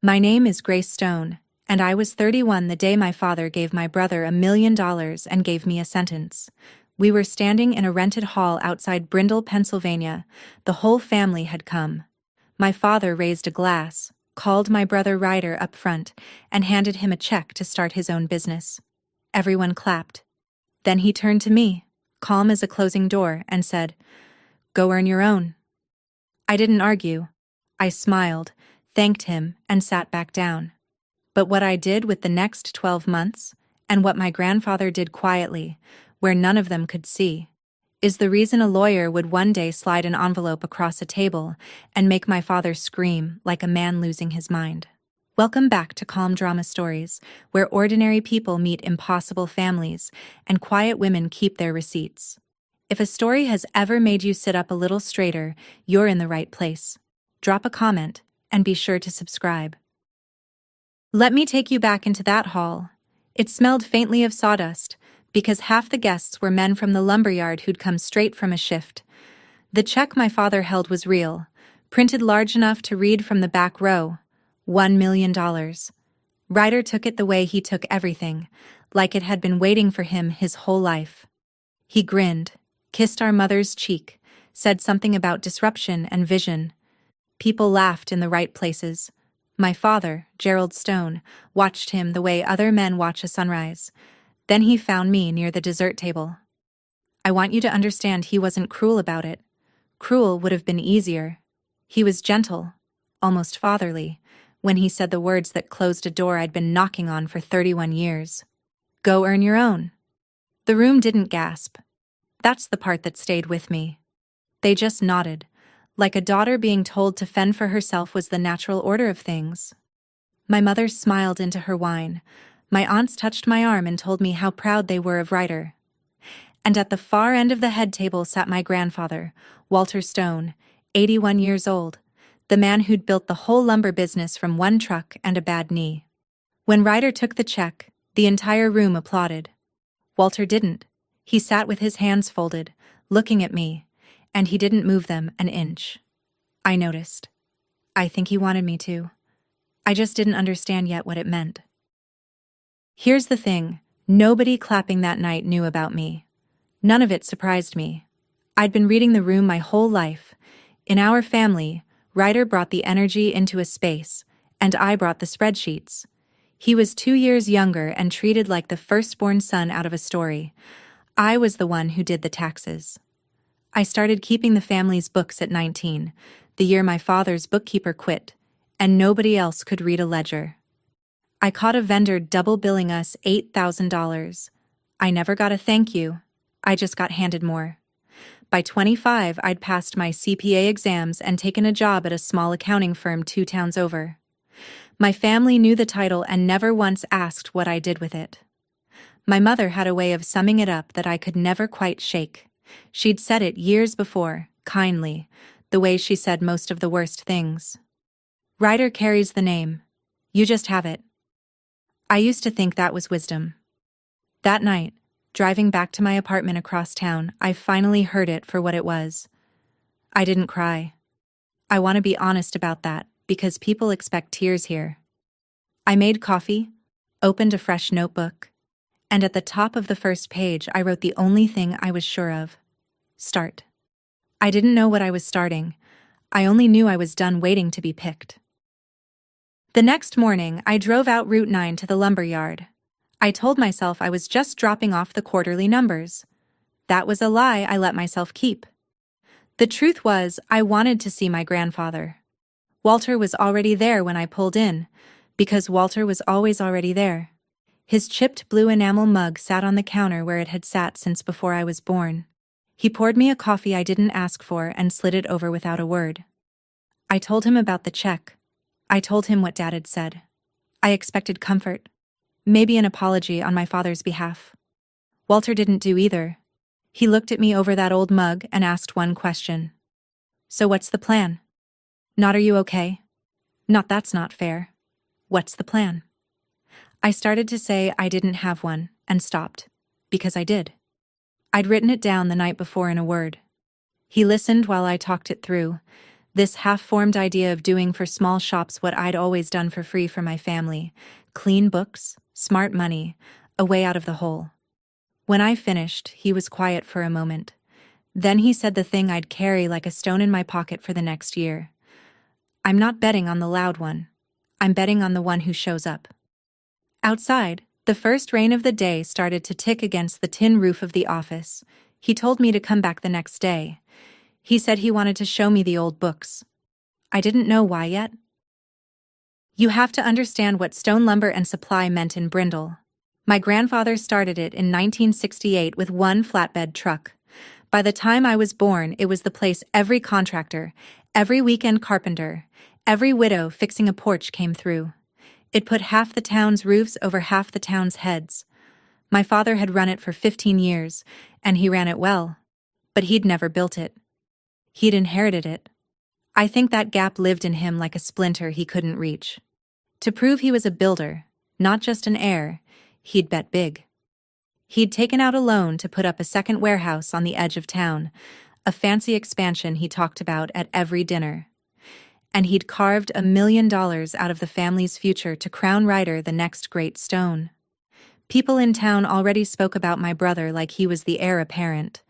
My name is Grace Stone, and I was 31 the day my father gave my brother $1 million and gave me a sentence. We were standing in a rented hall outside Brindle, Pennsylvania. The whole family had come. My father raised a glass, called my brother Ryder up front, and handed him a check to start his own business. Everyone clapped. Then he turned to me, calm as a closing door, and said, "Go earn your own." I didn't argue. I smiled, thanked him, and sat back down. But what I did with the next 12 months, and what my grandfather did quietly, where none of them could see, is the reason a lawyer would one day slide an envelope across a table and make my father scream like a man losing his mind. Welcome back to Calm Drama Stories, where ordinary people meet impossible families and quiet women keep their receipts. If a story has ever made you sit up a little straighter, you're in the right place. Drop a comment, and be sure to subscribe. Let me take you back into that hall. It smelled faintly of sawdust, because half the guests were men from the lumberyard who'd come straight from a shift. The check my father held was real, printed large enough to read from the back row, $1 million. Ryder took it the way he took everything, like it had been waiting for him his whole life. He grinned, kissed our mother's cheek, said something about disruption and vision. People laughed in the right places. My father, Gerald Stone, watched him the way other men watch a sunrise. Then he found me near the dessert table. I want you to understand he wasn't cruel about it. Cruel would have been easier. He was gentle, almost fatherly, when he said the words that closed a door I'd been knocking on for 31 years. Go earn your own. The room didn't gasp. That's the part that stayed with me. They just nodded, like a daughter being told to fend for herself was the natural order of things. My mother smiled into her wine. My aunts touched my arm and told me how proud they were of Ryder. And at the far end of the head table sat my grandfather, Walter Stone, 81 years old, the man who'd built the whole lumber business from one truck and a bad knee. When Ryder took the check, the entire room applauded. Walter didn't. He sat with his hands folded, looking at me, and he didn't move them an inch. I noticed. I think he wanted me to. I just didn't understand yet what it meant. Here's the thing, nobody clapping that night knew about me. None of it surprised me. I'd been reading the room my whole life. In our family, Ryder brought the energy into a space, and I brought the spreadsheets. He was 2 years younger and treated like the firstborn son out of a story. I was the one who did the taxes. I started keeping the family's books at 19, the year my father's bookkeeper quit, and nobody else could read a ledger. I caught a vendor double billing us $8,000. I never got a thank you. I just got handed more. By 25, I'd passed my CPA exams and taken a job at a small accounting firm 2 towns over. My family knew the title and never once asked what I did with it. My mother had a way of summing it up that I could never quite shake. She'd said it years before, kindly, the way she said most of the worst things. Ryder carries the name. You just have it. I used to think that was wisdom. That night, driving back to my apartment across town, I finally heard it for what it was. I didn't cry. I want to be honest about that, because people expect tears here. I made coffee, opened a fresh notebook, and at the top of the first page I wrote the only thing I was sure of. Start. I didn't know what I was starting. I only knew I was done waiting to be picked. The next morning, I drove out Route 9 to the lumberyard. I told myself I was just dropping off the quarterly numbers. That was a lie I let myself keep. The truth was, I wanted to see my grandfather. Walter was already there when I pulled in, because Walter was always already there. His chipped blue enamel mug sat on the counter where it had sat since before I was born. He poured me a coffee I didn't ask for and slid it over without a word. I told him about the check. I told him what Dad had said. I expected comfort. Maybe an apology on my father's behalf. Walter didn't do either. He looked at me over that old mug and asked one question. So what's the plan? Not are you okay? Not that's not fair. What's the plan? I started to say I didn't have one and stopped, because I did. I'd written it down the night before in a word. He listened while I talked it through, This half-formed idea of doing for small shops what I'd always done for free for my family: clean books, smart money, a way out of the hole. When I finished, he was quiet for a moment. Then he said the thing I'd carry like a stone in my pocket for the next year. "I'm not betting on the loud one. I'm betting on the one who shows up." Outside, the first rain of the day started to tick against the tin roof of the office. He told me to come back the next day. He said he wanted to show me the old books. I didn't know why yet. You have to understand what stone lumber and supply meant in Brindle. My grandfather started it in 1968 with one flatbed truck. By the time I was born, it was the place every contractor, every weekend carpenter, every widow fixing a porch came through. It put half the town's roofs over half the town's heads. My father had run it for 15 years, and he ran it well. But he'd never built it. He'd inherited it. I think that gap lived in him like a splinter he couldn't reach. To prove he was a builder, not just an heir, he'd bet big. He'd taken out a loan to put up a second warehouse on the edge of town, a fancy expansion he talked about at every dinner. And he'd carved $1 million out of the family's future to crown Ryder the next great stone. People in town already spoke about my brother like he was the heir apparent.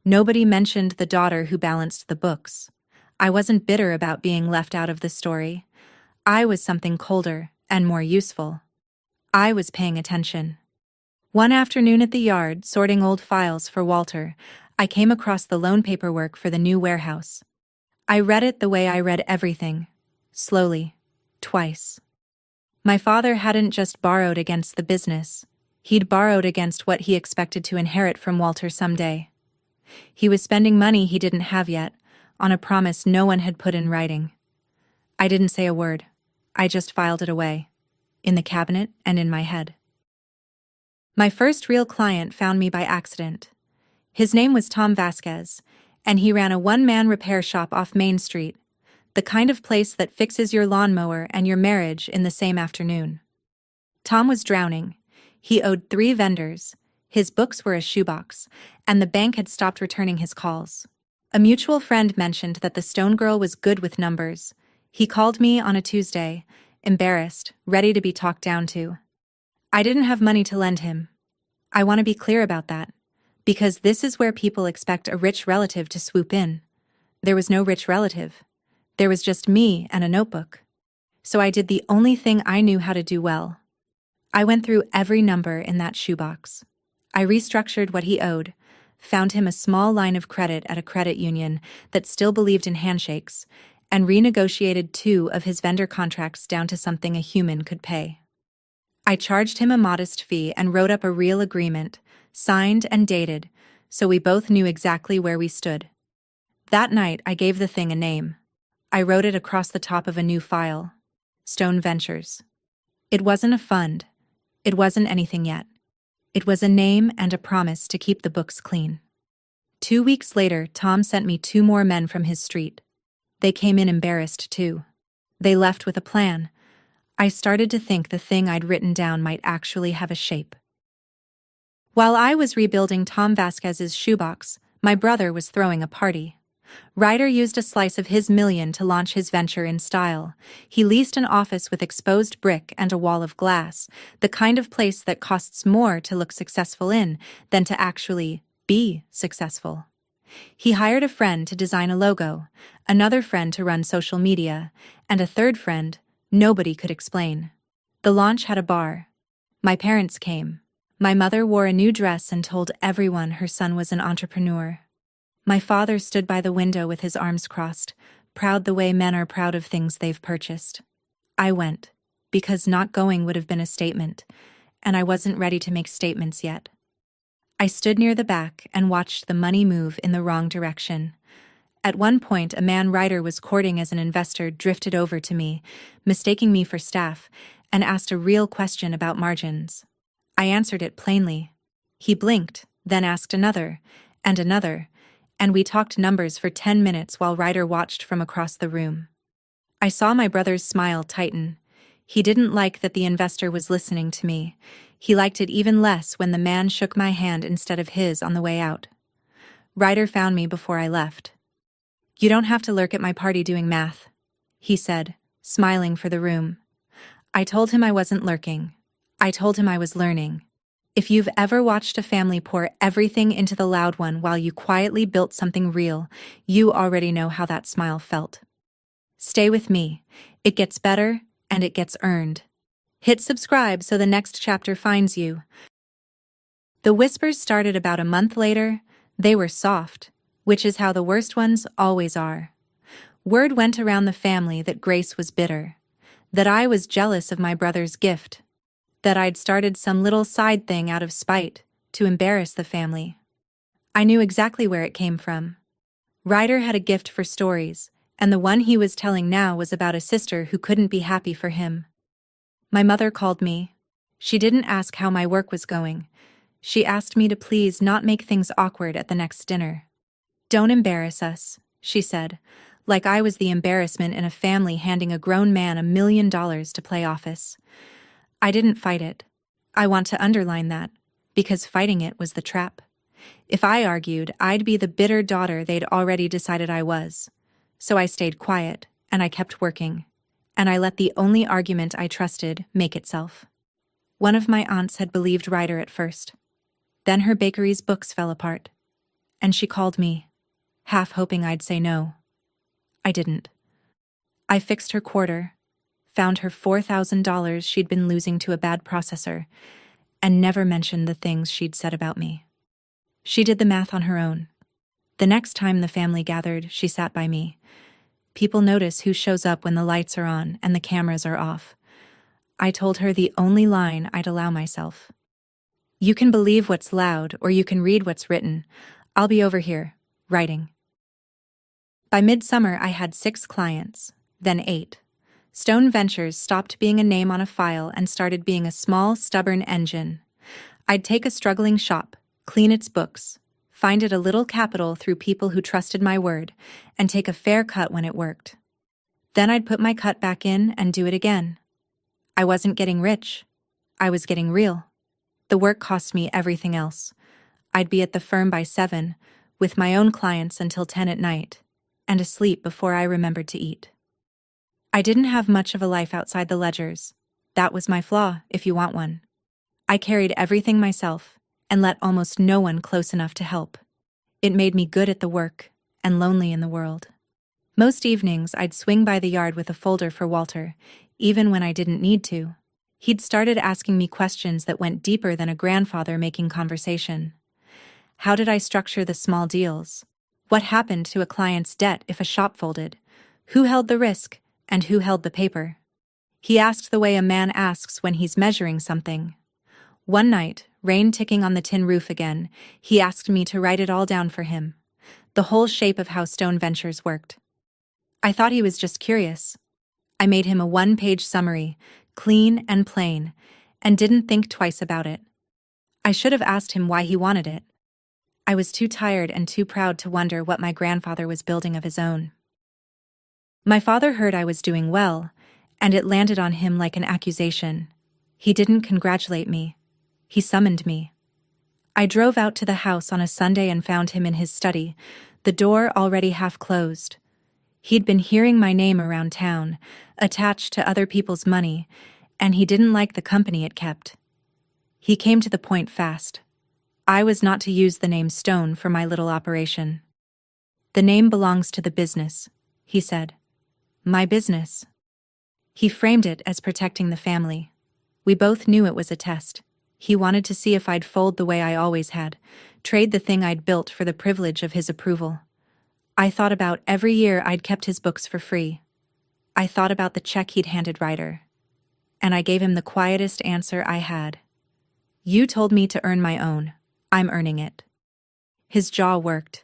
Nobody mentioned the daughter who balanced the books. I wasn't bitter about being left out of the story. I was something colder and more useful. I was paying attention. One afternoon at the yard, sorting old files for Walter, I came across the loan paperwork for the new warehouse. I read it the way I read everything, slowly, twice. My father hadn't just borrowed against the business. He'd borrowed against what he expected to inherit from Walter someday. He was spending money he didn't have yet, on a promise no one had put in writing. I didn't say a word. I just filed it away, in the cabinet and in my head. My first real client found me by accident. His name was Tom Vasquez, and he ran a one-man repair shop off Main Street, the kind of place that fixes your lawnmower and your marriage in the same afternoon. Tom was drowning. He owed 3 vendors. His books were a shoebox, and the bank had stopped returning his calls. A mutual friend mentioned that the stone girl was good with numbers. He called me on a Tuesday, embarrassed, ready to be talked down to. I didn't have money to lend him. I want to be clear about that, because this is where people expect a rich relative to swoop in. There was no rich relative. There was just me and a notebook. So I did the only thing I knew how to do well. I went through every number in that shoebox. I restructured what he owed, found him a small line of credit at a credit union that still believed in handshakes, and renegotiated 2 of his vendor contracts down to something a human could pay. I charged him a modest fee and wrote up a real agreement, signed and dated, so we both knew exactly where we stood. That night, I gave the thing a name. I wrote it across the top of a new file: Stone Ventures. It wasn't a fund. It wasn't anything yet. It was a name and a promise to keep the books clean. 2 weeks later, Tom sent me 2 more men from his street. They came in embarrassed too. They left with a plan. I started to think the thing I'd written down might actually have a shape. While I was rebuilding Tom Vasquez's shoebox, my brother was throwing a party. Ryder used a slice of his million to launch his venture in style. He leased an office with exposed brick and a wall of glass, the kind of place that costs more to look successful in than to actually be successful. He hired a friend to design a logo, another friend to run social media, and a third friend nobody could explain. The launch had a bar. My parents came. My mother wore a new dress and told everyone her son was an entrepreneur. My father stood by the window with his arms crossed, proud the way men are proud of things they've purchased. I went, because not going would have been a statement, and I wasn't ready to make statements yet. I stood near the back and watched the money move in the wrong direction. At one point, a man Ryder was courting as an investor drifted over to me, mistaking me for staff, and asked a real question about margins. I answered it plainly. He blinked, then asked another, and we talked numbers for 10 minutes while Ryder watched from across the room. I saw my brother's smile tighten. He didn't like that the investor was listening to me. He liked it even less when the man shook my hand instead of his on the way out. Ryder found me before I left. You don't have to lurk at my party doing math, he said, smiling for the room. I told him I wasn't lurking. I told him I was learning. If you've ever watched a family pour everything into the loud one while you quietly built something real, you already know how that smile felt. Stay with me. It gets better, and it gets earned. Hit subscribe so the next chapter finds you. The whispers started about a month later. They were soft, which is how the worst ones always are. Word went around the family that Grace was bitter, that I was jealous of my brother's gift, that I'd started some little side thing out of spite to embarrass the family. I knew exactly where it came from. Ryder had a gift for stories, and the one he was telling now was about a sister who couldn't be happy for him. My mother called me. She didn't ask how my work was going. She asked me to please not make things awkward at the next dinner. Don't embarrass us, she said, like I was the embarrassment in a family handing a grown man $1 million to play office. I didn't fight it. I want to underline that, because fighting it was the trap. If I argued, I'd be the bitter daughter they'd already decided I was. So I stayed quiet, and I kept working, and I let the only argument I trusted make itself. One of my aunts had believed Ryder at first. Then her bakery's books fell apart, and she called me, half hoping I'd say no. I didn't. I fixed her quarter, found her $4,000 she'd been losing to a bad processor, and never mentioned the things she'd said about me. She did the math on her own. The next time the family gathered, she sat by me. People notice who shows up when the lights are on and the cameras are off. I told her the only line I'd allow myself. You can believe what's loud or you can read what's written. I'll be over here, writing. By midsummer, I had 6 clients, then 8. Stone Ventures stopped being a name on a file and started being a small, stubborn engine. I'd take a struggling shop, clean its books, find it a little capital through people who trusted my word, and take a fair cut when it worked. Then I'd put my cut back in and do it again. I wasn't getting rich. I was getting real. The work cost me everything else. I'd be at the firm by 7, with my own clients until 10 at night, and asleep before I remembered to eat. I didn't have much of a life outside the ledgers. That was my flaw, if you want one. I carried everything myself, and let almost no one close enough to help. It made me good at the work, and lonely in the world. Most evenings I'd swing by the yard with a folder for Walter, even when I didn't need to. He'd started asking me questions that went deeper than a grandfather making conversation. How did I structure the small deals? What happened to a client's debt if a shop folded? Who held the risk, and who held the paper? He asked the way a man asks when he's measuring something. One night, rain ticking on the tin roof again, he asked me to write it all down for him. The whole shape of how Stone Ventures worked. I thought he was just curious. I made him a 1-page summary, clean and plain, and didn't think twice about it. I should have asked him why he wanted it. I was too tired and too proud to wonder what my grandfather was building of his own. My father heard I was doing well, and it landed on him like an accusation. He didn't congratulate me. He summoned me. I drove out to the house on a Sunday and found him in his study, the door already half closed. He'd been hearing my name around town, attached to other people's money, and he didn't like the company it kept. He came to the point fast. I was not to use the name Stone for my little operation. The name belongs to the business, he said. My business. He framed it as protecting the family. We both knew it was a test. He wanted to see if I'd fold the way I always had, trade the thing I'd built for the privilege of his approval. I thought about every year I'd kept his books for free. I thought about the check he'd handed Ryder. And I gave him the quietest answer I had. You told me to earn my own. I'm earning it. His jaw worked.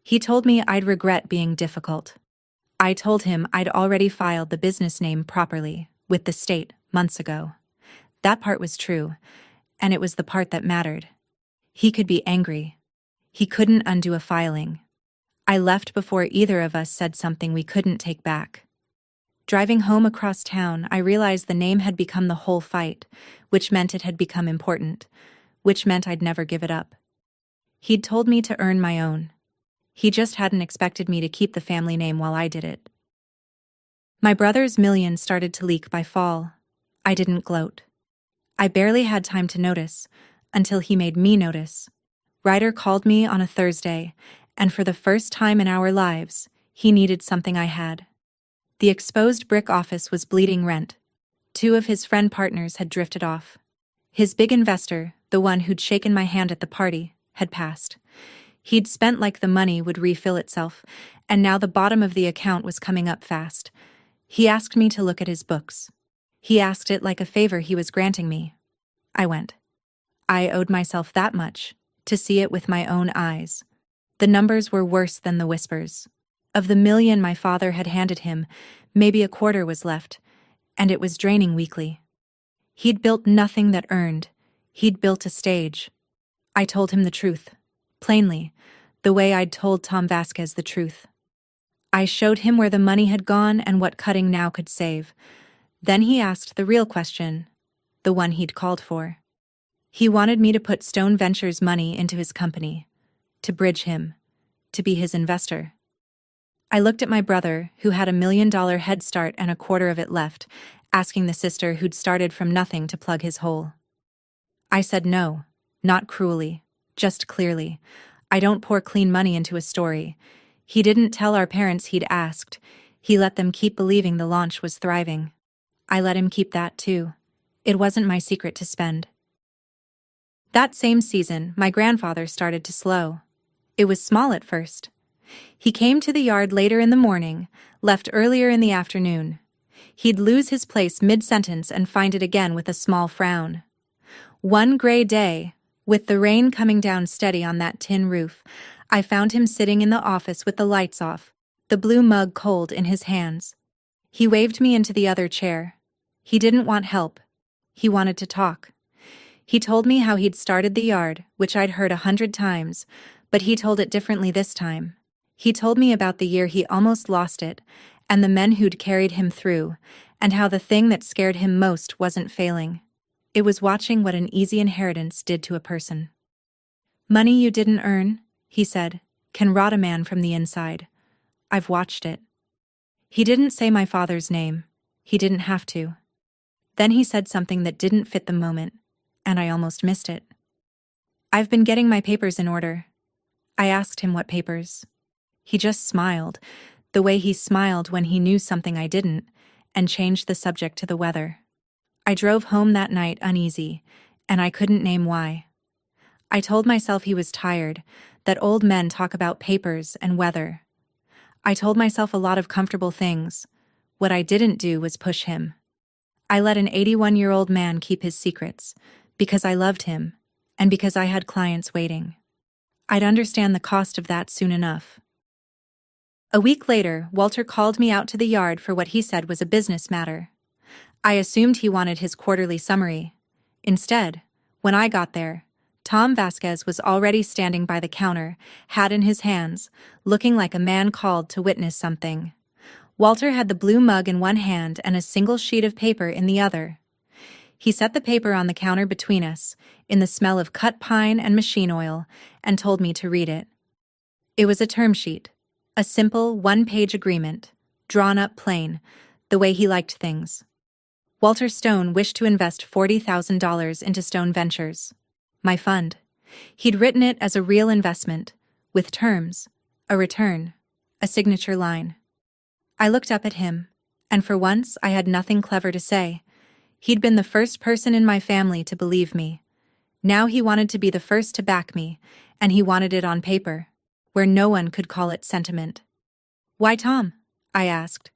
He told me I'd regret being difficult. I told him I'd already filed the business name properly, with the state, months ago. That part was true, and it was the part that mattered. He could be angry. He couldn't undo a filing. I left before either of us said something we couldn't take back. Driving home across town, I realized the name had become the whole fight, which meant it had become important, which meant I'd never give it up. He'd told me to earn my own. He just hadn't expected me to keep the family name while I did it. My brother's million started to leak by fall. I didn't gloat. I barely had time to notice, until he made me notice. Ryder called me on a Thursday, and for the first time in our lives, he needed something I had. The exposed brick office was bleeding rent. 2 of his friend partners had drifted off. His big investor, the one who'd shaken my hand at the party, had passed. He'd spent like the money would refill itself, and now the bottom of the account was coming up fast. He asked me to look at his books. He asked it like a favor he was granting me. I went. I owed myself that much, to see it with my own eyes. The numbers were worse than the whispers. Of the million my father had handed him, maybe a quarter was left, and it was draining weekly. He'd built nothing that earned. He'd built a stage. I told him the truth, plainly, the way I'd told Tom Vasquez the truth. I showed him where the money had gone and what cutting now could save. Then he asked the real question, the one he'd called for. He wanted me to put Stone Ventures' money into his company, to bridge him, to be his investor. I looked at my brother, who had $1 million head start and a quarter of it left, asking the sister who'd started from nothing to plug his hole. I said no, not cruelly, just clearly. I don't pour clean money into a story. He didn't tell our parents he'd asked. He let them keep believing the launch was thriving. I let him keep that too. It wasn't my secret to spend. That same season, my grandfather started to slow. It was small at first. He came to the yard later in the morning, left earlier in the afternoon. He'd lose his place mid-sentence and find it again with a small frown. One gray day, with the rain coming down steady on that tin roof, I found him sitting in the office with the lights off, the blue mug cold in his hands. He waved me into the other chair. He didn't want help. He wanted to talk. He told me how he'd started the yard, which I'd heard 100 times, but he told it differently this time. He told me about the year he almost lost it, and the men who'd carried him through, and how the thing that scared him most wasn't failing. It was watching what an easy inheritance did to a person. Money you didn't earn, he said, can rot a man from the inside. I've watched it. He didn't say my father's name. He didn't have to. Then he said something that didn't fit the moment, and I almost missed it. I've been getting my papers in order. I asked him what papers. He just smiled, the way he smiled when he knew something I didn't, and changed the subject to the weather. I drove home that night uneasy, and I couldn't name why. I told myself he was tired, that old men talk about papers and weather. I told myself a lot of comfortable things. What I didn't do was push him. I let an 81-year-old man keep his secrets, because I loved him, and because I had clients waiting. I'd understand the cost of that soon enough. A week later, Walter called me out to the yard for what he said was a business matter. I assumed he wanted his quarterly summary. Instead, when I got there, Tom Vasquez was already standing by the counter, hat in his hands, looking like a man called to witness something. Walter had the blue mug in one hand and a single sheet of paper in the other. He set the paper on the counter between us, in the smell of cut pine and machine oil, and told me to read it. It was a term sheet, a simple one-page agreement, drawn up plain, the way he liked things. Walter Stone wished to invest $40,000 into Stone Ventures, my fund. He'd written it as a real investment, with terms, a return, a signature line. I looked up at him, and for once I had nothing clever to say. He'd been the first person in my family to believe me. Now he wanted to be the first to back me, and he wanted it on paper, where no one could call it sentiment. "Why, Tom?" I asked.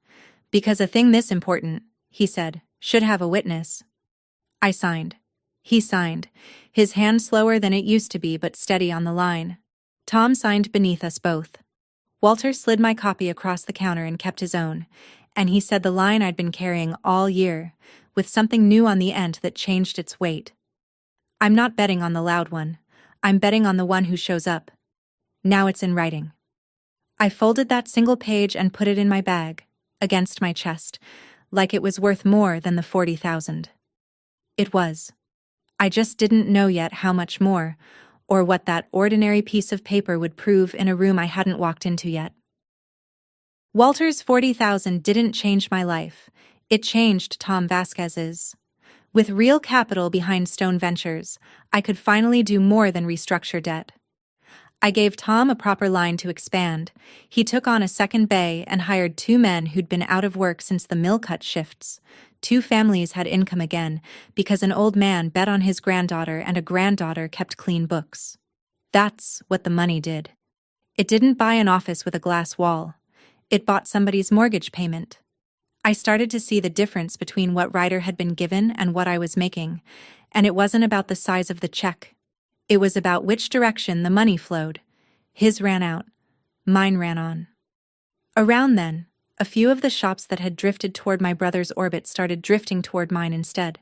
"Because a thing this important," he said, "should have a witness." I signed. He signed, his hand slower than it used to be but steady on the line. Tom signed beneath us both. Walter slid my copy across the counter and kept his own, and he said the line I'd been carrying all year, with something new on the end that changed its weight. "I'm not betting on the loud one. I'm betting on the one who shows up. Now it's in writing." I folded that single page and put it in my bag, against my chest, like it was worth more than the 40,000. It was. I just didn't know yet how much more, or what that ordinary piece of paper would prove in a room I hadn't walked into yet. Walter's 40,000 didn't change my life. It changed Tom Vasquez's. With real capital behind Stone Ventures, I could finally do more than restructure debt. I gave Tom a proper line to expand. He took on a second bay and hired 2 men who'd been out of work since the mill cut shifts. 2 families had income again because an old man bet on his granddaughter and a granddaughter kept clean books. That's what the money did. It didn't buy an office with a glass wall. It bought somebody's mortgage payment. I started to see the difference between what Ryder had been given and what I was making, and it wasn't about the size of the check. It was about which direction the money flowed. His ran out. Mine ran on. Around then, a few of the shops that had drifted toward my brother's orbit started drifting toward mine instead.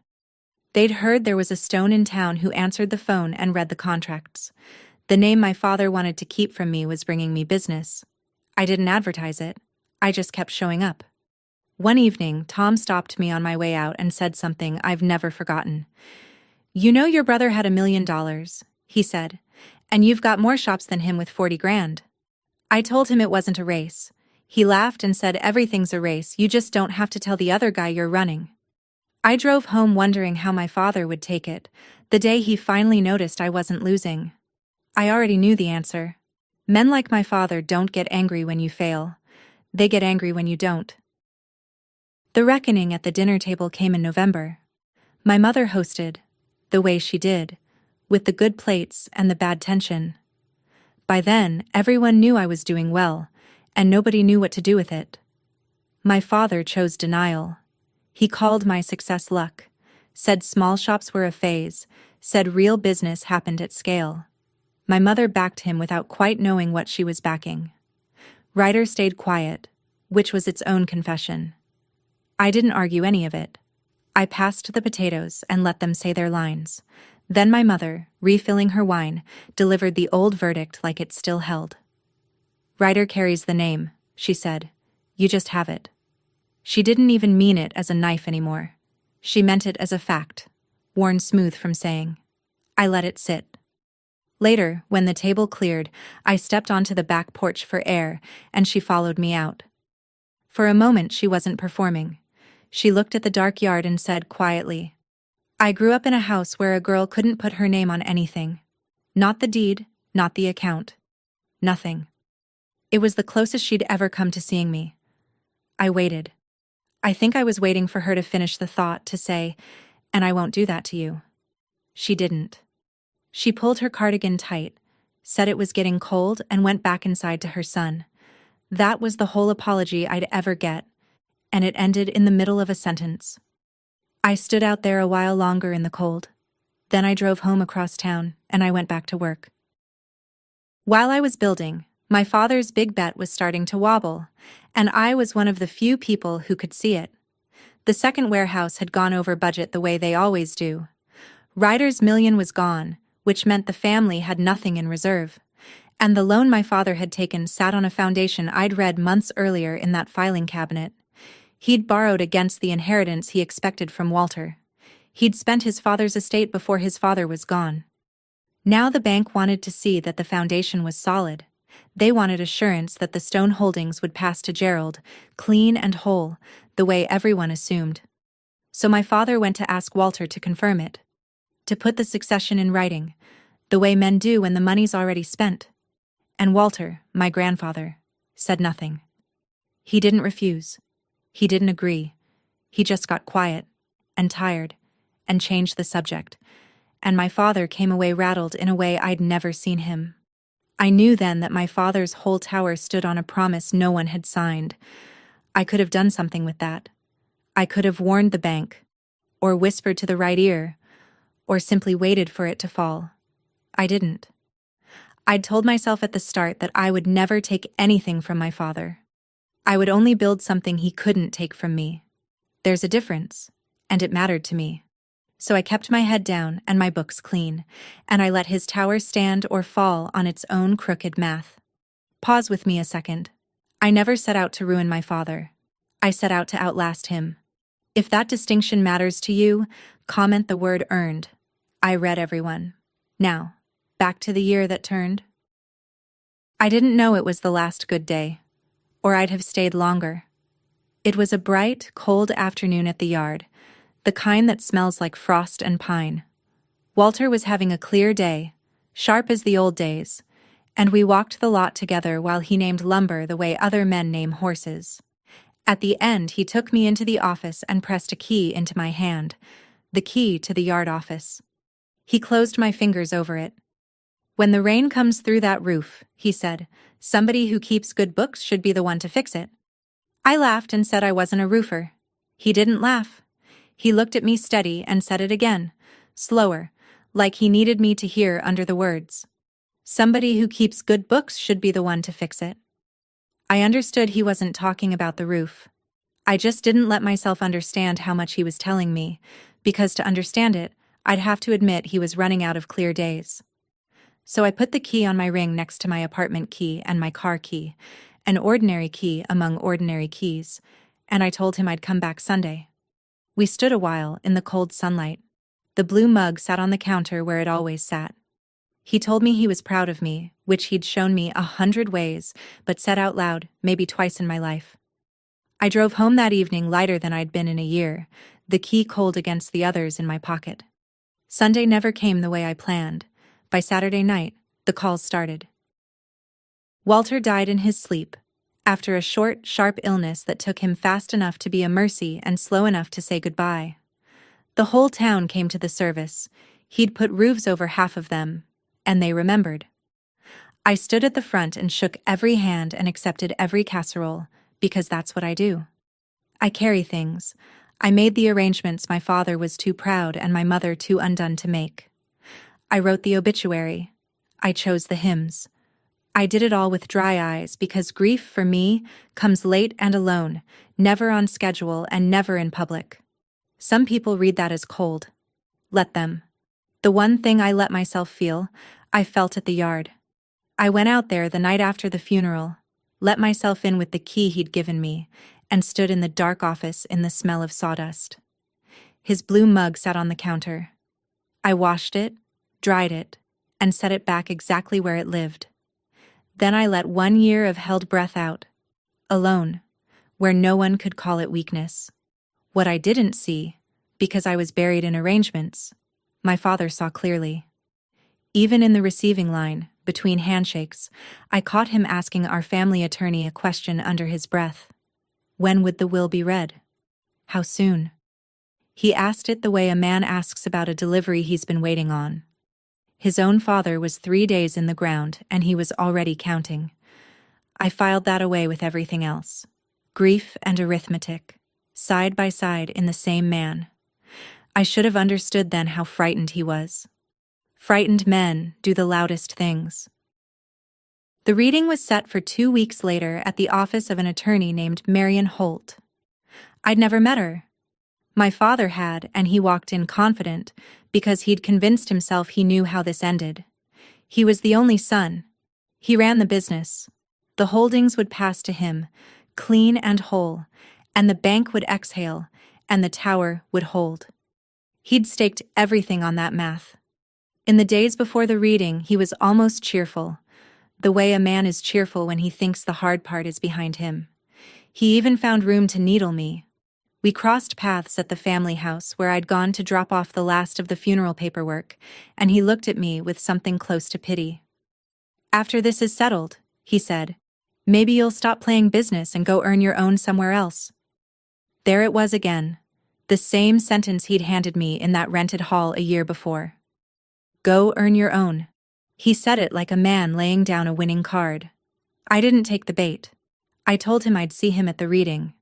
They'd heard there was a Stone in town who answered the phone and read the contracts. The name my father wanted to keep from me was bringing me business. I didn't advertise it. I just kept showing up. One evening, Tom stopped me on my way out and said something I've never forgotten. "You know your brother had $1 million, he said, and you've got more shops than him with 40 grand. I told him it wasn't a race. He laughed and said everything's a race, you just don't have to tell the other guy you're running. I drove home wondering how my father would take it, the day he finally noticed I wasn't losing. I already knew the answer. Men like my father don't get angry when you fail. They get angry when you don't. The reckoning at the dinner table came in November. My mother hosted, the way she did, with the good plates and the bad tension. By then, everyone knew I was doing well, and nobody knew what to do with it. My father chose denial. He called my success luck, said small shops were a phase, said real business happened at scale. My mother backed him without quite knowing what she was backing. Ryder stayed quiet, which was its own confession. I didn't argue any of it. I passed the potatoes and let them say their lines. Then my mother, refilling her wine, delivered the old verdict like it still held. "Ryder carries the name," she said. "You just have it." She didn't even mean it as a knife anymore. She meant it as a fact, worn smooth from saying. I let it sit. Later, when the table cleared, I stepped onto the back porch for air, and she followed me out. For a moment she wasn't performing. She looked at the dark yard and said quietly, "I grew up in a house where a girl couldn't put her name on anything. Not the deed, not the account. Nothing." It was the closest she'd ever come to seeing me. I waited. I think I was waiting for her to finish the thought, to say, "And I won't do that to you." She didn't. She pulled her cardigan tight, said it was getting cold, and went back inside to her son. That was the whole apology I'd ever get, and it ended in the middle of a sentence. I stood out there a while longer in the cold. Then I drove home across town, and I went back to work. While I was building, my father's big bet was starting to wobble, and I was one of the few people who could see it. The second warehouse had gone over budget the way they always do. Ryder's $1 million was gone, which meant the family had nothing in reserve. And the loan my father had taken sat on a foundation I'd read months earlier in that filing cabinet. He'd borrowed against the inheritance he expected from Walter. He'd spent his father's estate before his father was gone. Now the bank wanted to see that the foundation was solid. They wanted assurance that the Stone holdings would pass to Gerald, clean and whole, the way everyone assumed. So my father went to ask Walter to confirm it. To put the succession in writing, the way men do when the money's already spent. And Walter, my grandfather, said nothing. He didn't refuse. He didn't agree. He just got quiet, and tired, and changed the subject. And my father came away rattled in a way I'd never seen him. I knew then that my father's whole tower stood on a promise no one had signed. I could have done something with that. I could have warned the bank, or whispered to the right ear, or simply waited for it to fall. I didn't. I'd told myself at the start that I would never take anything from my father. I would only build something he couldn't take from me. There's a difference, and it mattered to me. So I kept my head down and my books clean, and I let his tower stand or fall on its own crooked math. Pause with me a second. I never set out to ruin my father. I set out to outlast him. If that distinction matters to you, comment the word earned. I read everyone. Now, Back to the year that turned. I didn't know it was the last good day, or I'd have stayed longer. It was a bright, cold afternoon at the yard, the kind that smells like frost and pine. Walter was having a clear day, sharp as the old days, and we walked the lot together while he named lumber the way other men name horses. At the end, he took me into the office and pressed a key into my hand, the key to the yard office. He closed my fingers over it. "When the rain comes through that roof," he said, "somebody who keeps good books should be the one to fix it." I laughed and said I wasn't a roofer. He didn't laugh. He looked at me steady and said it again, slower, like he needed me to hear under the words. "Somebody who keeps good books should be the one to fix it." I understood he wasn't talking about the roof. I just didn't let myself understand how much he was telling me, because to understand it, I'd have to admit he was running out of clear days. So I put the key on my ring next to my apartment key and my car key, an ordinary key among ordinary keys, and I told him I'd come back Sunday. We stood a while in the cold sunlight. The blue mug sat on the counter where it always sat. He told me he was proud of me, which he'd shown me 100 ways, but said out loud, maybe twice in my life. I drove home that evening lighter than I'd been in a year, the key cold against the others in my pocket. Sunday never came the way I planned. By Saturday night, the calls started. Walter died in his sleep, after a short, sharp illness that took him fast enough to be a mercy and slow enough to say goodbye. The whole town came to the service. He'd put roofs over half of them, and they remembered. I stood at the front and shook every hand and accepted every casserole, because that's what I do. I carry things. I made the arrangements my father was too proud and my mother too undone to make. I wrote the obituary. I chose the hymns. I did it all with dry eyes because grief for me comes late and alone, never on schedule and never in public. Some people read that as cold. Let them. The one thing I let myself feel, I felt at the yard. I went out there the night after the funeral, let myself in with the key he'd given me, and stood in the dark office in the smell of sawdust. His blue mug sat on the counter. I washed it, dried it, and set it back exactly where it lived. Then I let 1 year of held breath out, alone, where no one could call it weakness. What I didn't see, because I was buried in arrangements, my father saw clearly. Even in the receiving line, between handshakes, I caught him asking our family attorney a question under his breath. When would the will be read? How soon? He asked it the way a man asks about a delivery he's been waiting on. His own father was 3 days in the ground, and he was already counting. I filed that away with everything else. Grief and arithmetic, side by side in the same man. I should have understood then how frightened he was. Frightened men do the loudest things. The reading was set for 2 weeks later at the office of an attorney named Marion Holt. I'd never met her. My father had, and he walked in confident, because he'd convinced himself he knew how this ended. He was the only son. He ran the business. The holdings would pass to him, clean and whole, and the bank would exhale, and the tower would hold. He'd staked everything on that math. In the days before the reading, he was almost cheerful, the way a man is cheerful when he thinks the hard part is behind him. He even found room to needle me. We crossed paths at the family house where I'd gone to drop off the last of the funeral paperwork, and he looked at me with something close to pity. "After this is settled," he said, "maybe you'll stop playing business and go earn your own somewhere else." There it was again, the same sentence he'd handed me in that rented hall a year before. Go earn your own. He said it like a man laying down a winning card. I didn't take the bait. I told him I'd see him at the reading.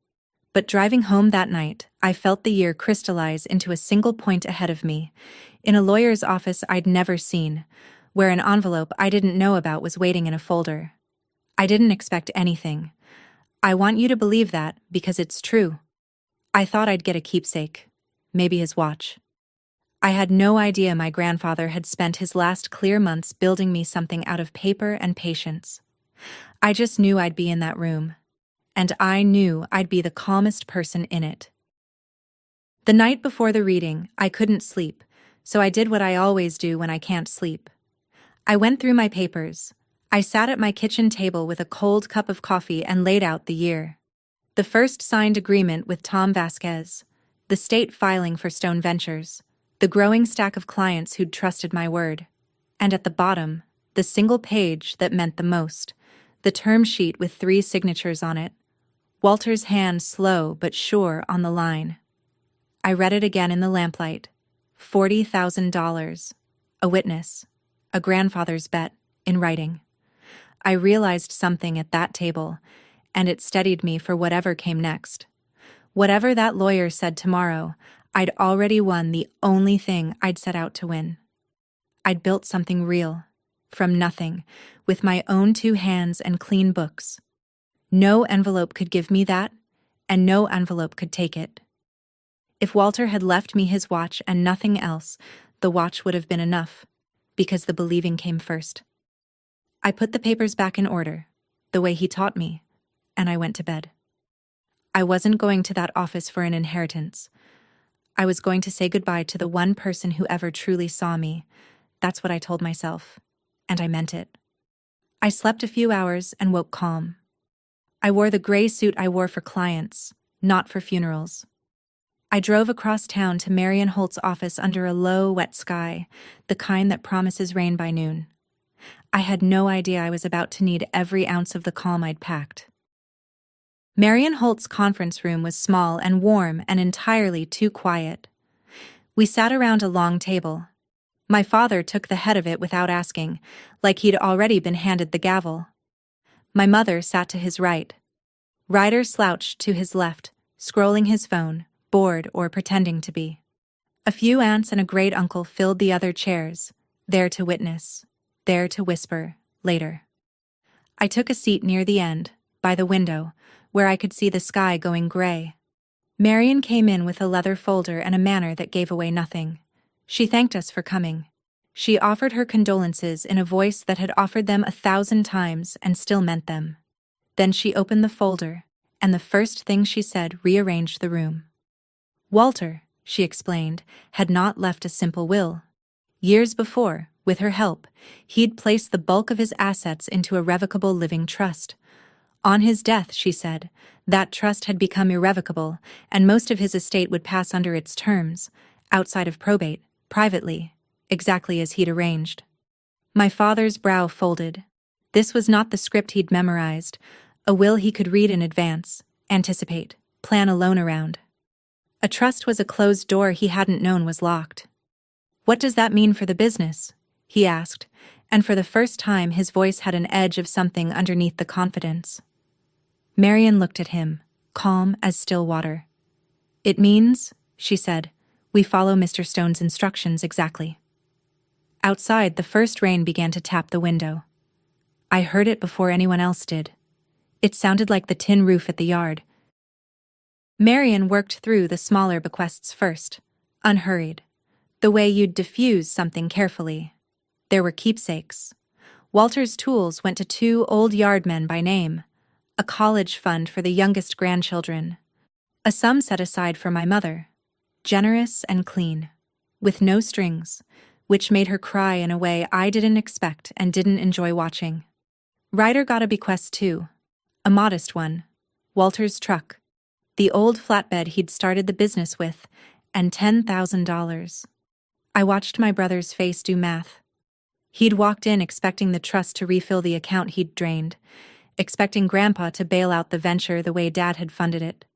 But driving home that night, I felt the year crystallize into a single point ahead of me, in a lawyer's office I'd never seen, where an envelope I didn't know about was waiting in a folder. I didn't expect anything. I want you to believe that because it's true. I thought I'd get a keepsake, maybe his watch. I had no idea my grandfather had spent his last clear months building me something out of paper and patience. I just knew I'd be in that room, and I knew I'd be the calmest person in it. The night before the reading, I couldn't sleep, so I did what I always do when I can't sleep. I went through my papers. I sat at my kitchen table with a cold cup of coffee and laid out the year. The first signed agreement with Tom Vasquez, the state filing for Stone Ventures, the growing stack of clients who'd trusted my word. And at the bottom, the single page that meant the most, the term sheet with 3 signatures on it. Walter's hand slow but sure on the line. I read it again in the lamplight. $40,000. A witness. A grandfather's bet, in writing. I realized something at that table, and it steadied me for whatever came next. Whatever that lawyer said tomorrow, I'd already won the only thing I'd set out to win. I'd built something real, from nothing, with my own 2 hands and clean books. No envelope could give me that, and no envelope could take it. If Walter had left me his watch and nothing else, the watch would have been enough, because the believing came first. I put the papers back in order, the way he taught me, and I went to bed. I wasn't going to that office for an inheritance. I was going to say goodbye to the one person who ever truly saw me. That's what I told myself, and I meant it. I slept a few hours and woke calm. I wore the gray suit I wore for clients, not for funerals. I drove across town to Marion Holt's office under a low, wet sky, the kind that promises rain by noon. I had no idea I was about to need every ounce of the calm I'd packed. Marion Holt's conference room was small and warm and entirely too quiet. We sat around a long table. My father took the head of it without asking, like he'd already been handed the gavel. My mother sat to his right. Ryder slouched to his left, scrolling his phone, bored or pretending to be. A few aunts and a great-uncle filled the other chairs, there to witness, there to whisper, later. I took a seat near the end, by the window, where I could see the sky going gray. Marion came in with a leather folder and a manner that gave away nothing. She thanked us for coming. She offered her condolences in a voice that had offered them 1,000 times and still meant them. Then she opened the folder, and the first thing she said rearranged the room. Walter, she explained, had not left a simple will. Years before, with her help, he'd placed the bulk of his assets into a revocable living trust. On his death, she said, that trust had become irrevocable, and most of his estate would pass under its terms, outside of probate, privately, exactly as he'd arranged. My father's brow folded. This was not the script he'd memorized, a will he could read in advance, anticipate, plan alone around. A trust was a closed door he hadn't known was locked. "What does that mean for the business?" he asked, and for the first time his voice had an edge of something underneath the confidence. Marion looked at him, calm as still water. "It means," she said, "we follow Mr. Stone's instructions exactly." Outside, the first rain began to tap the window. I heard it before anyone else did. It sounded like the tin roof at the yard. Marion worked through the smaller bequests first, unhurried, the way you'd diffuse something carefully. There were keepsakes. Walter's tools went to 2 old yardmen by name, a college fund for the youngest grandchildren, a sum set aside for my mother, generous and clean, with no strings, which made her cry in a way I didn't expect and didn't enjoy watching. Ryder got a bequest too, a modest one, Walter's truck, the old flatbed he'd started the business with, and $10,000. I watched my brother's face do math. He'd walked in expecting the trust to refill the account he'd drained, expecting Grandpa to bail out the venture the way Dad had funded it.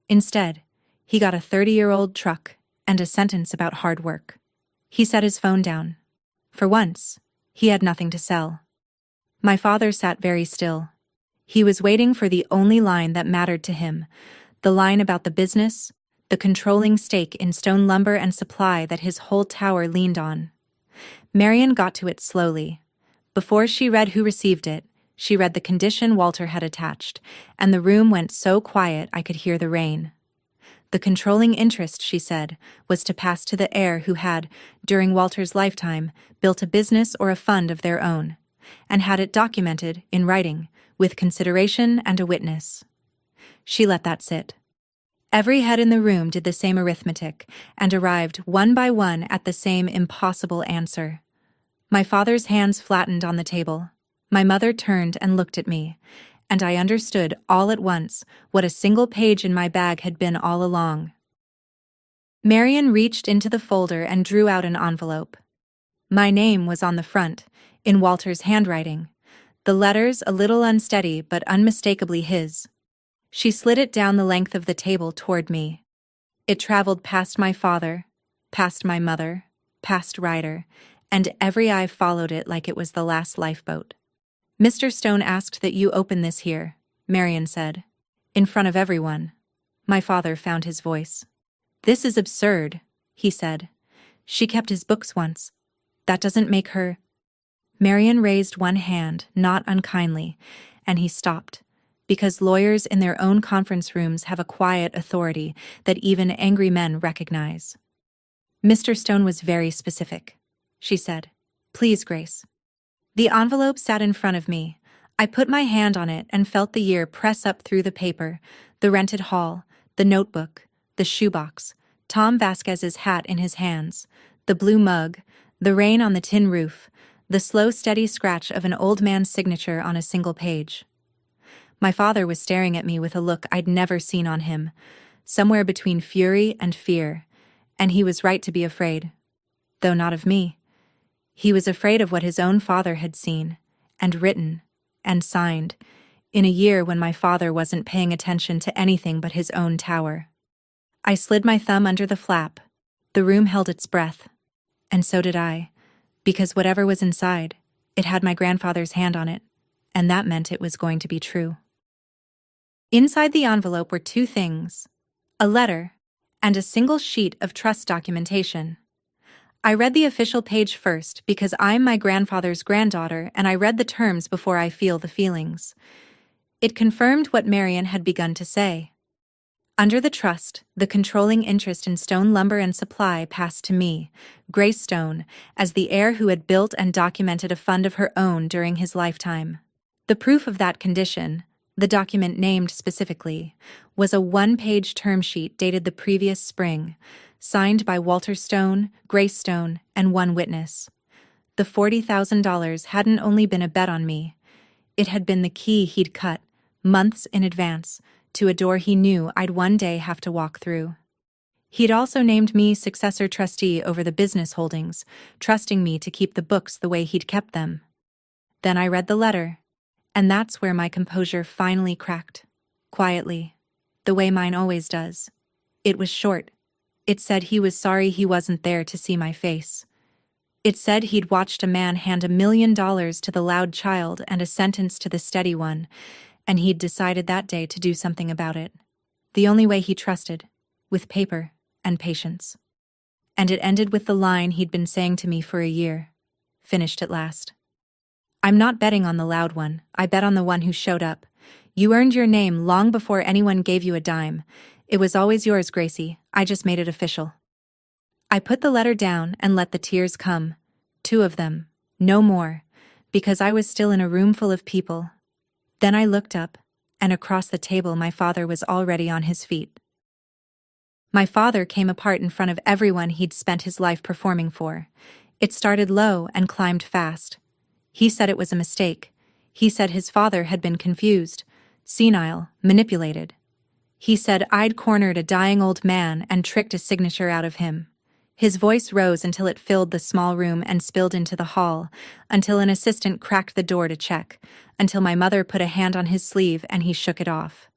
Instead, he got a 30-year-old truck and a sentence about hard work. He set his phone down. For once, he had nothing to sell. My father sat very still. He was waiting for the only line that mattered to him, the line about the business, the controlling stake in stone lumber and supply that his whole tower leaned on. Marion got to it slowly. Before she read who received it, she read the condition Walter had attached, and the room went so quiet I could hear the rain. The controlling interest, she said, was to pass to the heir who had, during Walter's lifetime, built a business or a fund of their own, and had it documented, in writing, with consideration and a witness. She let that sit. Every head in the room did the same arithmetic, and arrived one by one at the same impossible answer. My father's hands flattened on the table. My mother turned and looked at me, and I understood all at once what a single page in my bag had been all along. Marion reached into the folder and drew out an envelope. My name was on the front, in Walter's handwriting, the letters a little unsteady but unmistakably his. She slid it down the length of the table toward me. It traveled past my father, past my mother, past Ryder, and every eye followed it like it was the last lifeboat. "Mr. Stone asked that you open this here," Marion said. "In front of everyone." My father found his voice. "This is absurd," he said. "She kept his books once. That doesn't make her—" Marion raised one hand, not unkindly, and he stopped, because lawyers in their own conference rooms have a quiet authority that even angry men recognize. "Mr. Stone was very specific," she said. "Please, Grace." The envelope sat in front of me. I put my hand on it and felt the year press up through the paper, the rented hall, the notebook, the shoebox, Tom Vasquez's hat in his hands, the blue mug, the rain on the tin roof, the slow, steady scratch of an old man's signature on a single page. My father was staring at me with a look I'd never seen on him, somewhere between fury and fear, and he was right to be afraid. Though not of me. He was afraid of what his own father had seen, and written, and signed, in a year when my father wasn't paying attention to anything but his own tower. I slid my thumb under the flap. The room held its breath. And so did I, because whatever was inside, it had my grandfather's hand on it, and that meant it was going to be true. Inside the envelope were two things: a letter and a single sheet of trust documentation. I read the official page first because I'm my grandfather's granddaughter, and I read the terms before I feel the feelings. It confirmed what Marion had begun to say. Under the trust, the controlling interest in Stone Lumber and Supply passed to me, Grace Stone, as the heir who had built and documented a fund of her own during his lifetime. The proof of that condition, the document named specifically, was a one-page term sheet dated the previous spring, signed by Walter Stone, Grace Stone, and one witness. The $40,000 hadn't only been a bet on me. It had been the key he'd cut, months in advance, to a door he knew I'd one day have to walk through. He'd also named me successor trustee over the business holdings, trusting me to keep the books the way he'd kept them. Then I read the letter, and that's where my composure finally cracked. Quietly, the way mine always does. It was short. It said he was sorry he wasn't there to see my face. It said he'd watched a man hand $1 million to the loud child and a sentence to the steady one, and he'd decided that day to do something about it. The only way he trusted, with paper and patience. And it ended with the line he'd been saying to me for a year, finished at last. "I'm not betting on the loud one, I bet on the one who showed up. You earned your name long before anyone gave you a dime. It was always yours, Gracie, I just made it official." I put the letter down and let the tears come. 2 of them, no more, because I was still in a room full of people. Then I looked up, and across the table my father was already on his feet. My father came apart in front of everyone he'd spent his life performing for. It started low and climbed fast. He said it was a mistake. He said his father had been confused, senile, manipulated. He said I'd cornered a dying old man and tricked a signature out of him. His voice rose until it filled the small room and spilled into the hall, until an assistant cracked the door to check, until my mother put a hand on his sleeve and he shook it off.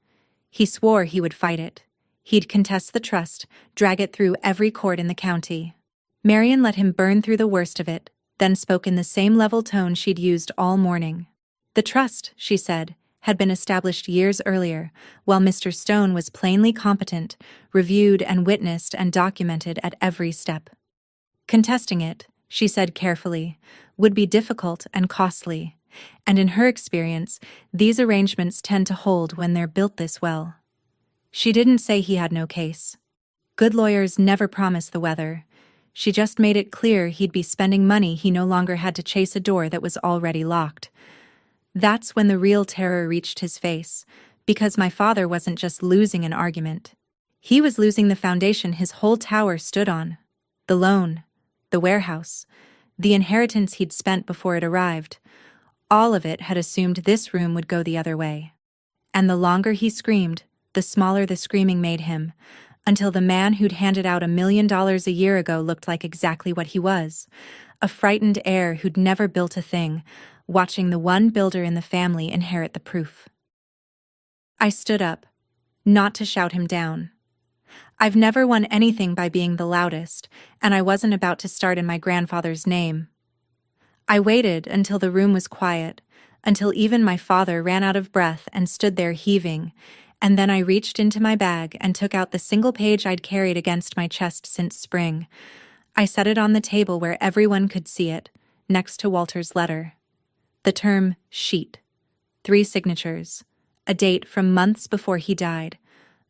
He swore he would fight it. He'd contest the trust, drag it through every court in the county. Marion let him burn through the worst of it, then spoke in the same level tone she'd used all morning. The trust, she said, had been established years earlier, while Mr. Stone was plainly competent, reviewed and witnessed and documented at every step. Contesting it, she said carefully, would be difficult and costly, and in her experience, these arrangements tend to hold when they're built this well. She didn't say he had no case. Good lawyers never promise the weather. She just made it clear he'd be spending money he no longer had to chase a door that was already locked. That's when the real terror reached his face, because my father wasn't just losing an argument. He was losing the foundation his whole tower stood on. The loan, the warehouse, the inheritance he'd spent before it arrived. All of it had assumed this room would go the other way. And the longer he screamed, the smaller the screaming made him, until the man who'd handed out $1 million a year ago looked like exactly what he was, a frightened heir who'd never built a thing, watching the one builder in the family inherit the proof. I stood up, not to shout him down. I've never won anything by being the loudest, and I wasn't about to start in my grandfather's name. I waited until the room was quiet, until even my father ran out of breath and stood there heaving, and then I reached into my bag and took out the single page I'd carried against my chest since spring. I set it on the table where everyone could see it, next to Walter's letter. The term sheet, 3 signatures, a date from months before he died,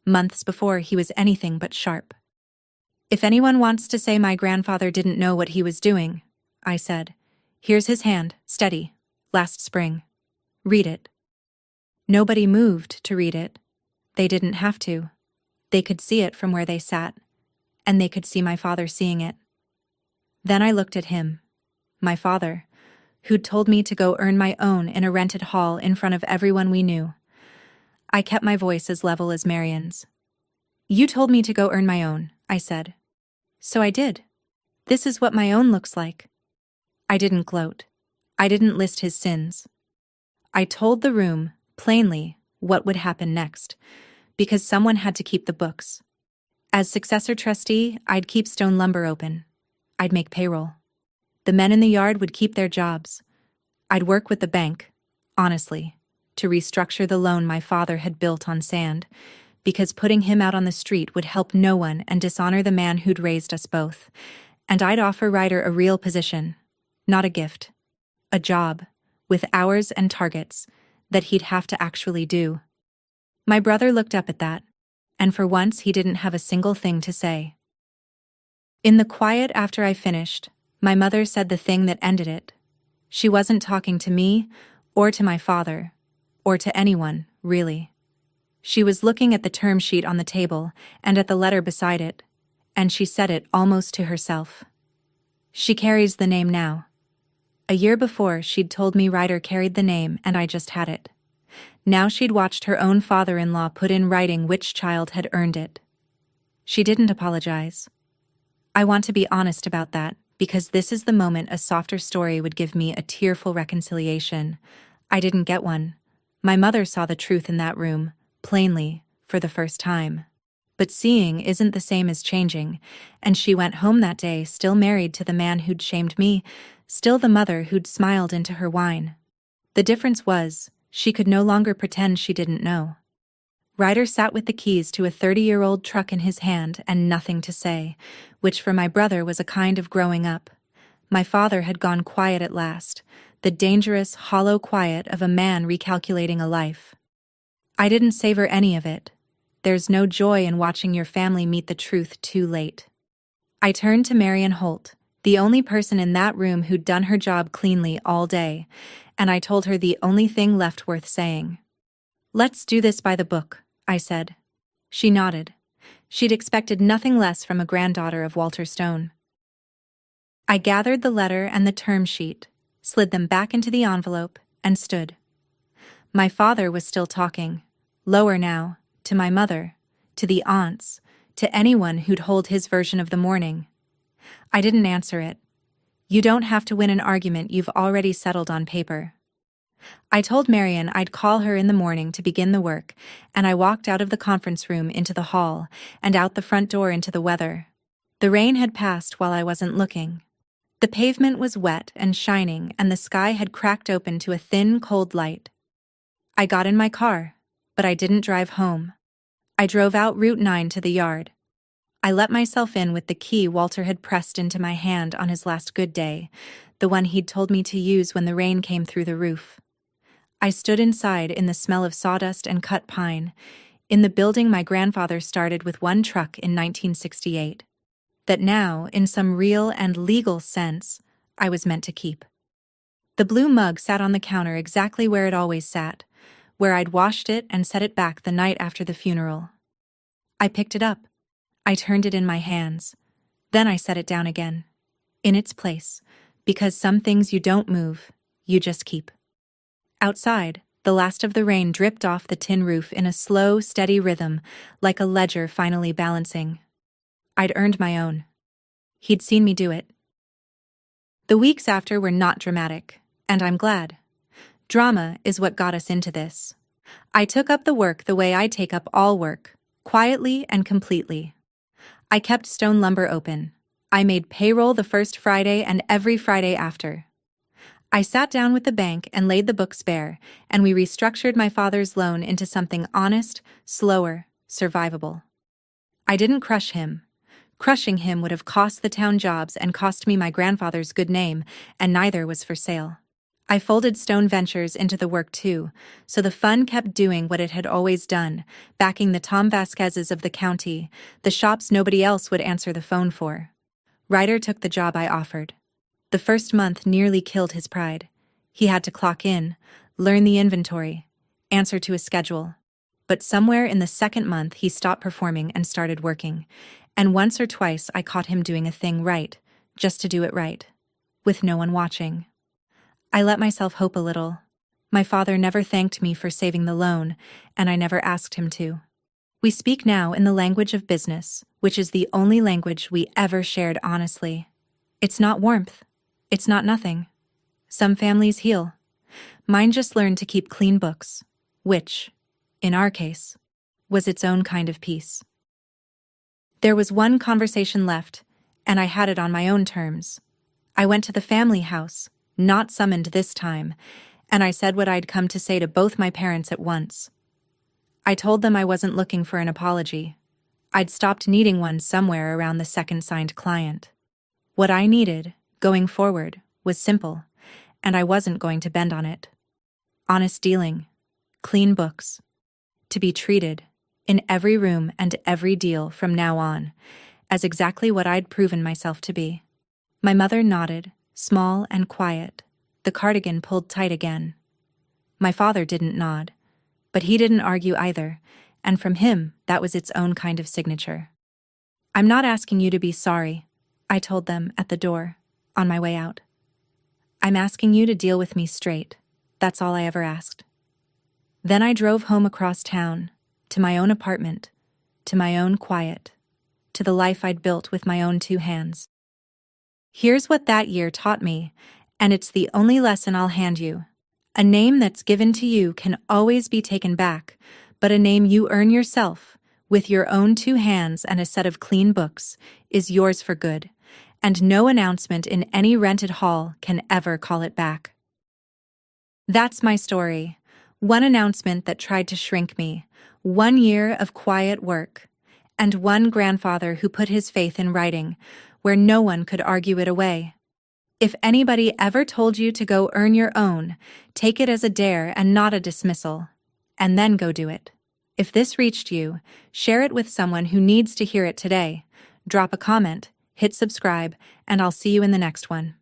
months before he was anything but sharp. If anyone wants to say my grandfather didn't know what he was doing, I said, here's his hand, steady, last spring. Read it. Nobody moved to read it. They didn't have to. They could see it from where they sat, and they could see my father seeing it. Then I looked at him, my father, who'd told me to go earn my own in a rented hall in front of everyone we knew. I kept my voice as level as Marion's. You told me to go earn my own, I said. So I did. This is what my own looks like. I didn't gloat. I didn't list his sins. I told the room, plainly, what would happen next, because someone had to keep the books. As successor trustee, I'd keep Stone Lumber open. I'd make payroll. The men in the yard would keep their jobs. I'd work with the bank, honestly, to restructure the loan my father had built on sand, because putting him out on the street would help no one and dishonor the man who'd raised us both. And I'd offer Ryder a real position, not a gift, a job, with hours and targets that he'd have to actually do. My brother looked up at that, and for once he didn't have a single thing to say. In the quiet after I finished, my mother said the thing that ended it. She wasn't talking to me, or to my father, or to anyone, really. She was looking at the term sheet on the table and at the letter beside it, and she said it almost to herself. She carries the name now. A year before, she'd told me Ryder carried the name and I just had it. Now she'd watched her own father-in-law put in writing which child had earned it. She didn't apologize. I want to be honest about that, because this is the moment a softer story would give me a tearful reconciliation. I didn't get one. My mother saw the truth in that room, plainly, for the first time. But seeing isn't the same as changing, and she went home that day still married to the man who'd shamed me, still the mother who'd smiled into her wine. The difference was, she could no longer pretend she didn't know. Ryder sat with the keys to a 30-year-old truck in his hand and nothing to say, which for my brother was a kind of growing up. My father had gone quiet at last, the dangerous, hollow quiet of a man recalculating a life. I didn't savor any of it. There's no joy in watching your family meet the truth too late. I turned to Marion Holt, the only person in that room who'd done her job cleanly all day, and I told her the only thing left worth saying. Let's do this by the book, I said. She nodded. She'd expected nothing less from a granddaughter of Walter Stone. I gathered the letter and the term sheet, slid them back into the envelope, and stood. My father was still talking, lower now, to my mother, to the aunts, to anyone who'd hold his version of the morning. I didn't answer it. You don't have to win an argument you've already settled on paper. I told Marion I'd call her in the morning to begin the work, and I walked out of the conference room into the hall and out the front door into the weather. The rain had passed while I wasn't looking. The pavement was wet and shining, and the sky had cracked open to a thin, cold light. I got in my car, but I didn't drive home. I drove out Route 9 to the yard. I let myself in with the key Walter had pressed into my hand on his last good day, the one he'd told me to use when the rain came through the roof. I stood inside in the smell of sawdust and cut pine, in the building my grandfather started with one truck in 1968, that now, in some real and legal sense, I was meant to keep. The blue mug sat on the counter exactly where it always sat, where I'd washed it and set it back the night after the funeral. I picked it up. I turned it in my hands. Then I set it down again. In its place, Because some things you don't move, you just keep. Outside, the last of the rain dripped off the tin roof in a slow, steady rhythm, like a ledger finally balancing. I'd earned my own. He'd seen me do it. The weeks after were not dramatic, and I'm glad. Drama is what got us into this. I took up the work the way I take up all work, quietly and completely. I kept Stone Lumber open. I made payroll the first Friday and every Friday after. I sat down with the bank and laid the books bare, and we restructured my father's loan into something honest, slower, survivable. I didn't crush him. Crushing him would have cost the town jobs and cost me my grandfather's good name, and neither was for sale. I folded Stone Ventures into the work too, so the fund kept doing what it had always done, backing the Tom Vasquezes of the county, the shops nobody else would answer the phone for. Ryder took the job I offered. The first month nearly killed his pride. He had to clock in, learn the inventory, answer to a schedule. But somewhere in the second month he stopped performing and started working, and once or twice I caught him doing a thing right, just to do it right, with no one watching. I let myself hope a little. My father never thanked me for saving the loan, and I never asked him to. We speak now in the language of business, which is the only language we ever shared honestly. It's not warmth. It's not nothing. Some families heal. Mine just learned to keep clean books, which, in our case, was its own kind of peace. There was one conversation left, and I had it on my own terms. I went to the family house, not summoned this time, and I said what I'd come to say to both my parents at once. I told them I wasn't looking for an apology. I'd stopped needing one somewhere around the second signed client. What I needed, going forward, was simple, and I wasn't going to bend on it. Honest dealing, clean books, to be treated, in every room and every deal from now on, as exactly what I'd proven myself to be. My mother nodded, small and quiet, the cardigan pulled tight again. My father didn't nod, but he didn't argue either, and from him that was its own kind of signature. I'm not asking you to be sorry, I told them at the door, on my way out. I'm asking you to deal with me straight. That's all I ever asked. Then I drove home across town, to my own apartment, to my own quiet, to the life I'd built with my own two hands. Here's what that year taught me, and it's the only lesson I'll hand you. A name that's given to you can always be taken back, but a name you earn yourself, with your own two hands and a set of clean books, is yours for good, and no announcement in any rented hall can ever call it back. That's my story. One announcement that tried to shrink me, 1 year of quiet work, and one grandfather who put his faith in writing, where no one could argue it away. If anybody ever told you to go earn your own, take it as a dare and not a dismissal, and then go do it. If this reached you, share it with someone who needs to hear it today. Drop a comment, hit subscribe, and I'll see you in the next one.